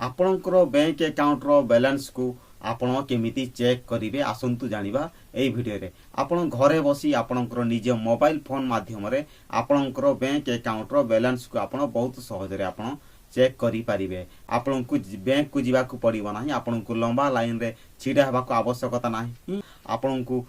आपणकर bank account रो balance को आपण केमिति चेक करिवे आसंतु जानिबा एई वीडियो रे। आपण घरे बसी आपणकर निज मोबाइल फोन माध्यम रे आपणकर बैंक अकाउंट रो बैलेंस को आपण बहुत सहज रे आपण चेक करि पारिबे। आपण को बैंक को जीवा को पड़िबो नाही, आपण को लंबा लाइन रे छिडा हेबा को आवश्यकता नाही, आपण को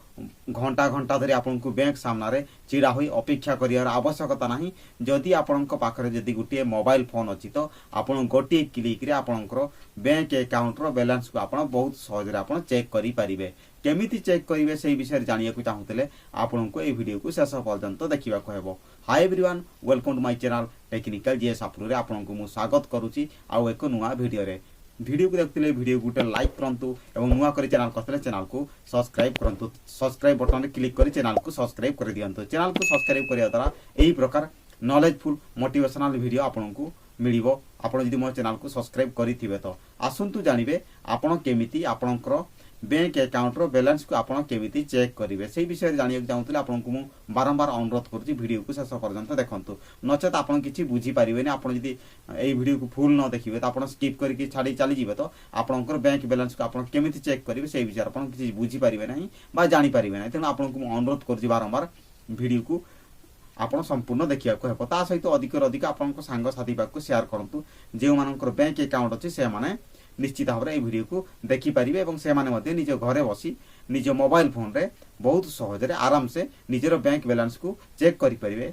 घंटा घंटा धरि आपण को बैंक सामना रे छिडा होई अपेक्षा करियार आवश्यकता नाही। जदि आपण को पाखरे जदि गुटिए मोबाइल फोन अछि तो आपण गोटिए क्लिक रे आपणकर बैंक अकाउंट रो बैलेंस को आपण बहुत सहज रे आपण चेक करि पारिबे। केमिति चेक करिवे सेही विषय जानिया को चाहुतले आपण को ए वीडियो को शेष पर्यंत देखिबा को हेबो। Hi everyone, welcome to my channel technical GS आपरू रे आपण को मु स्वागत करूची आउ एक नुआ वीडियो रे। वीडियो को देखते वीडियो गोटे लाइक करंतु एवं नुआ कर चैनल करते चैनल को सब्सक्राइब करंतु। सब्सक्राइब बटन क्लिक कर चैनल को सब्सक्राइब कर दियंतु। चैनल को सब्सक्राइब करिया द्वारा एही प्रकार नॉलेजफुल मोटिवेशनल वीडियो आपण को मिलिबो। आपण जदि मो चैनल को सब्सक्राइब करिथिबे तो आसंतु जानिबे आपण केमिति आपणकर बैंक अकाउंट रो बैलेंस को आपण केमिति चेक करिवे सेही विषय जानिया चाहूतले आपण को मु बारंबार अनुरोध करूची वीडियो को शेष पर्यंत देखंतु। नचेत आपण किछि बुझी पारिबेनी। आपण जदि एई वीडियो को फुल न देखिबे तो आपण स्किप करके छाडी चली जिवे तो आपणकर बैंक बैलेंस को आपण केमिति चेक करिवे सेही विषय आपण किछि बुझी पारिबे नाही बा जानि पारिबे नाही। तेनु आपण को अनुरोध करूची बारंबार वीडियो को आपण संपूर्ण देखिया को हेबो। ता सहित अधिक अधिक आपण को सांग साथी पाक को शेयर करंतु। जे मानकर बैंक अकाउंट अछि से माने निश्चित भाव में वीडियो को देखि पारिबे एवं से माने मध्ये निज घरे बसी निज मोबाइल फोन रे बहुत सहज रे आराम से निजर बैंक बैलेंस को चेक करि परिबे।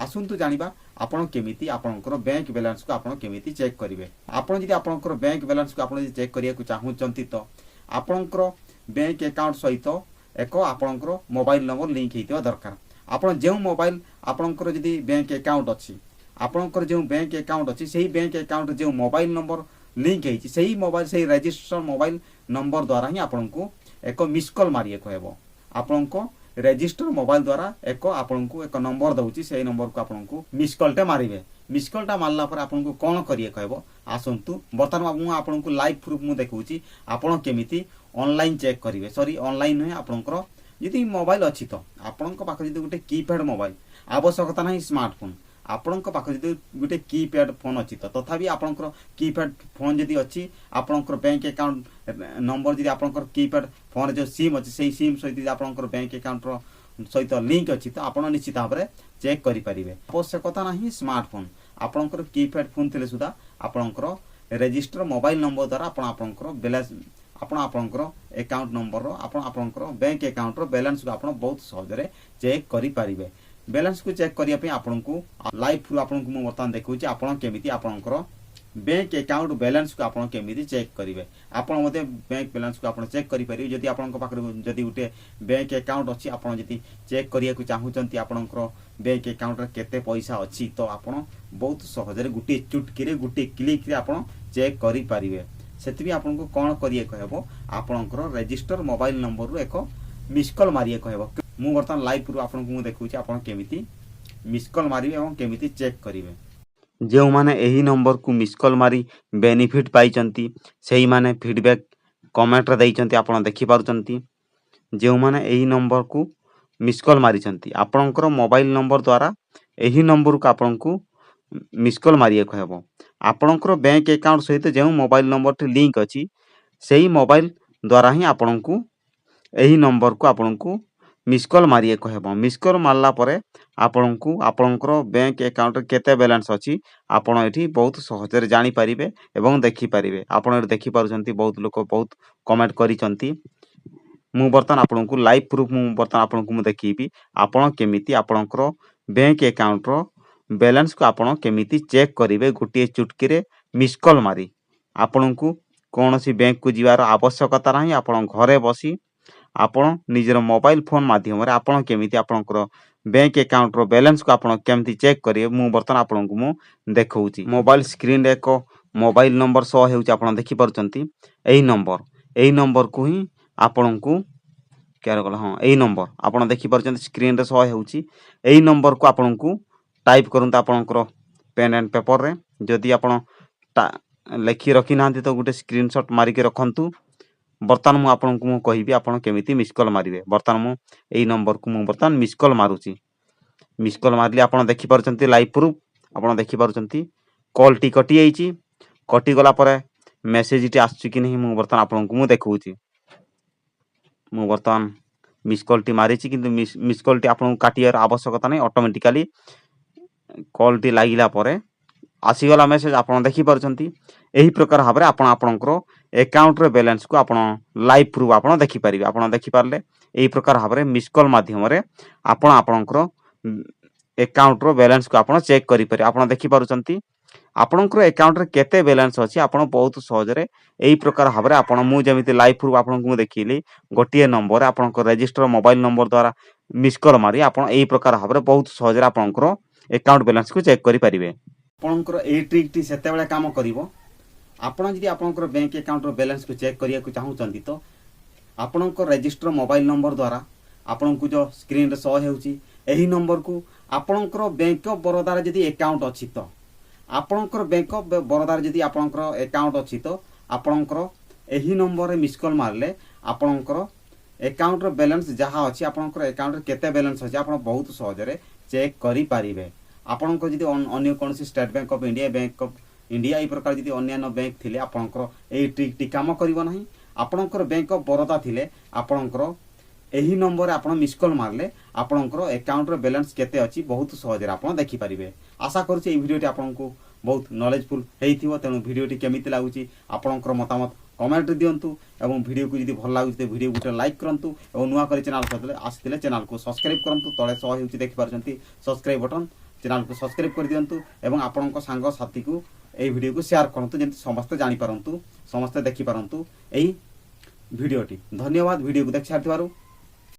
आसंतु जानिबा आपण केमिति आपणकर बैंक बैलेंस को आपण केमिति चेक करिवे। आपण जदि आपणकर बैंक बैलेंस को आपण चेक करिया को चाहूचंती तो आपणकर बैंक अकाउंट सहित एक आपणकर मोबाइल नंबर लिंक हेतिबा दरकार। आपण जे मोबाइल आपणकर जदि बैंक अकाउंट अछि आपणकर जे बैंक अकाउंट अछि सेही बैंक अकाउंट जे मोबाइल नंबर लिंक है सही मोबाइल सही रजिस्टर मोबाइल नंबर द्वारा ही आपन को एक मिस कॉल मारिए कहबो। आपन को रजिस्टर मोबाइल द्वारा एक आपन को एक नंबर दउची सही नंबर को आपन को मिस कॉल टे मारिबे। मिस कॉल टा मारला पर आपन को कोन करिए कहबो आसंतु। वर्तमान मु आपन को लाइव प्रूफ मु देखउची आपन केमिति ऑनलाइन चेक करिवे। सॉरी ऑनलाइन है आपनकर यदि मोबाइल अछि तो आपन को पाख जदि गुटे कीपैड मोबाइल आवश्यकता नहीं स्मार्टफोन आपण पाखे जदि गोटे कीपैड फोन अच्छी तो तथापि आपणकर कीपैड फोन जदि अच्छी आपणकर बैंक अकाउंट नंबर जदि आपणकर कीपैड फोन जो सिम अच्छी से सिम सहित आपणकर बैंक अकाउंट सहित लिंक अच्छी तो आपण निश्चित भाव में चेक करें। आवश्यकता नहीं स्मार्टफोन आपणकर कीपैड फोन थे सुधा आपणकर रजिस्टर मोबाइल नंबर द्वारा आपणकर बैलेंस आपणकर अकाउंट नंबर आपणकर बैंक अकाउंट बैलेंस को आप बहुत सहज चेक करें। बैलेंस को चेक करिया पे आपन को लाइव प्रूफ आपन को मु वर्तमान देखउची आपन केमिति आपनकर बैंक अकाउंट बैलेंस को आपन केमिति चेक करिवे। आपन मते बैंक बैलेंस को आपन चेक करि परिबे। जदि आपन को पाखरे जदि उटे बैंक अकाउंट अछि आपन जदि चेक करिया को चाहूचंती आपनकर बैंक अकाउंट रे केते पैसा अछि तो आपन बहुत सहज रे गुटे चुटकी रे गुटे क्लिक रे आपन चेक करि परिबे। सेति भी आपन को कोन करिए कहबो आपनकर रजिस्टर मोबाइल नंबर रो एक मिस कॉल मारिए कहबो। मु वर्तमान लाइव प्रूफ आपन को देखउची आपन केमिति मिस कॉल मारिबे एवं केमिति चेक करिवे। जे माने एही नंबर को मिस कॉल मारी बेनिफिट पाइचंती सेही माने फीडबैक कमेंट रे दैचंती आपन देखि पारुचंती। जे माने एही नंबर को मिस कॉल मारिचंती आपनकर मोबाइल नंबर द्वारा एही नंबर को आपन को मिस कॉल मारिए कहबो। आपनकर बैंक अकाउंट सहित जे मोबाइल नंबर टे लिंक अछि सेही मोबाइल द्वारा ही आपन को एही नंबर को आपन को मिस कॉल मारिए कहबो। मिस कॉल मारला परे आपन को आपनकर बैंक अकाउंट केते बैलेंस अछि आपन एठी बहुत सहज रे जानि परिबे एवं देखि परिबे। आपन एठी देखि पारुचंती बहुत लोक बहुत कमेंट करिचंती। मु वर्तमान आपन को लाइव प्रूफ मु वर्तमान आपन को मु देखिबी आपन केमिति आपनकर बैंक अकाउंट रो बैलेंस को आपन केमिति चेक करिवे गुटिए चुटकी रे मिस कॉल मारी। आपन को कोनोसी बैंक को जिवार आवश्यकता नाही। आपन घरे बसी आपण निजर मोबाइल फोन माध्यम रे आपण केमिति आपनकर बैंक अकाउंट रो बैलेंस को आपण केमिति चेक करिवे मु वर्तमान आपन को मु देखौची। मोबाइल स्क्रीन रे को मोबाइल नंबर शो हेउची आपण देखि परचंती। एही नंबर को ही आपण को केर गला हां एही नंबर आपण देखि परचंती स्क्रीन रे शो हेउची। एही नंबर को आपण को टाइप करंत आपनकर पेन एंड पेपर रे। जदि आपण लेखि रखि नांती तो गुटे स्क्रीनशॉट मारि के रखंतु। वर्तमान मु आपन को मु कहिबी आपन केमिति मिस कॉल मारिवे। वर्तमान मु एई नंबर को मु वर्तमान मिस कॉल मारुची। मिस कॉल मारली आपन देखि परचंती लाइव प्रूफ आपन देखि परचंती कॉल टी कटि आइची। कटि गला परे मेसेजटी आसुची कि नहीं मु बर्तमान आपनको मु देखौची मु बर्तमान मिस कॉल टी मारिची किंतु मिस कॉल टी आपनको काटियार आवश्यकता नहीं ऑटोमेटिकली कॉल टी लागिला परे आसीगला मेसेज आपण देखि परछंती एही प्रकार भाबरे आपण आपणकर अकाउंट रे बैलेंस को आपण लाइव प्रूफ आपण देखि परिबे आपण देखि पारले एही प्रकार भाबरे मिस कॉल माध्यम रे आपण आपणकर अकाउंट रो बैलेंस को आपण चेक करि पारे आपण देखि परछंती आपणकर अकाउंट रे केते बैलेंस अछि आपण बहुत सहज रे एही प्रकार भाबरे आपण मु जेमिति लाइव प्रूफ आपण को देखिली गोटिए नंबर आपणकर रजिस्टर मोबाइल नंबर द्वारा मिस कॉल मारी आपण एही प्रकार भाबरे बहुत सहज रे आपणकर अकाउंट बैलेंस को चेक करि परिबे आपणकर एही ट्रिक टी सेते बेले काम करिवो आपण जदि आपणकर बैंक अकाउंट रो बैलेंस को चेक करिया को चाहुचंती तो आपणकर रजिस्टर मोबाइल नंबर द्वारा आपण को जो स्क्रीन रे शो हेउची एही नंबर को आपणकर बैंक ऑफ बरोदा रे जदि अकाउंट अछि तो आपणकर बैंक ऑफ बरोदा रे जदि आपणकर अकाउंट अछि तो आपणकर एही नंबर रे मिस कॉल मारले आपणकर अकाउंट रो बैलेंस जहा अछि आपणकर अकाउंट रे केते बैलेंस अछि आपण बहुत सहज रे चेक करि पारिबे आपणकर जदि अन्य कोनसी स्टेट बैंक ऑफ इंडिया ए प्रकार जदि अन्य बैंक थिले आपणकर एही ट्रिक टी काम करिवो नाही आपणकर बैंक ऑफ बरोदा थिले आपणकर एही नंबर रे आपण मिस कॉल मारले आपणकर अकाउंट रो बैलेंस केते अछि बहुत सहज रे आपण देखि पारिबे आशा करूची ए वीडियो टी आपनको बहुत नॉलेजफुल हेइथिवो तेनु वीडियो टी केमिति लागुची आपणकर मतामत कमेंट दियंतु एवं वीडियो को जदि भल लागुची वीडियो गुटे लाइक करंतु एवं नुवा करी चैनल को आसिले चैनल को सब्सक्राइब करंतु तळे सह हेउची देखि पारछंती सब्सक्राइब बटन चैनल को सब्सक्राइब कर दियंतु एवं आपणको सांग साथी को ए वीडियो को शेयर करंतु जेंति समस्त जानि पारंतु समस्त देखि पारंतु एही वीडियो टी धन्यवाद वीडियो को देख सारथिबारु।